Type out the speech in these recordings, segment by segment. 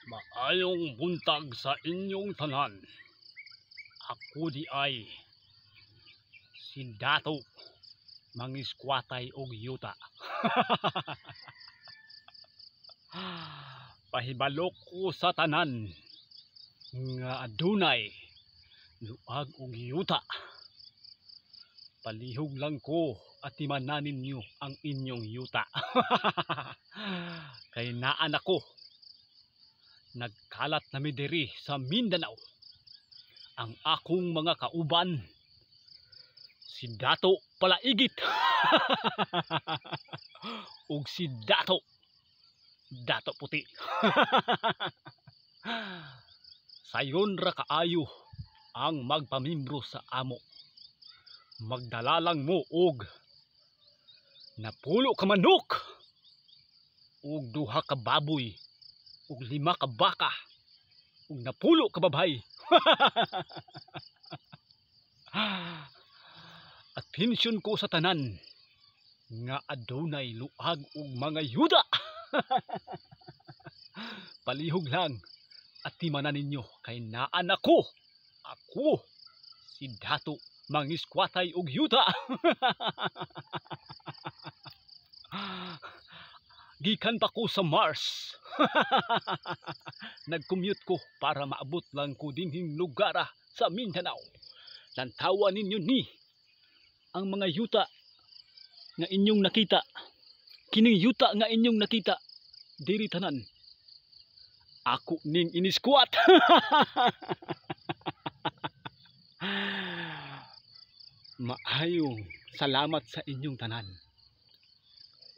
Maayong buntag sa inyong tanan. Ako di ay si Dato mangiskwatay og yuta. Pahibalok ko sa tanan nga adunay luag og yuta. Palihog lang ko at timanan ninyo ang inyong yuta. Kay naan ako nagkalat na midiri sa Mindanao ang akong mga kauban si Dato Palaigit ug si Dato Puti. Sayon ra kaayo ang magpamimbro sa amo. Magdala lang mo og napulo ka manok ug 2 ka baboy ug 5 ka baka ug napulo ka babay. Atensyon ko sa tanan nga adunay luag ug mga yuda. Palihog lang at timanan ninyo kay naan ako si Dato mangiskwatay og yuta. Gikan pa ko sa Mars. Nag-commute ko para maabot lang ko dinhing lugar sa Mindanao. Lantawan ninyo ni ang mga yuta nga inyong nakita. Kining yuta nga inyong nakita diri tanan ako ning iniskwat. Maayong salamat sa inyong tanan.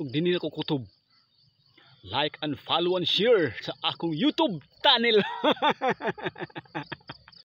Ug dinhi ko kutob. Like and follow and share sa akong YouTube channel.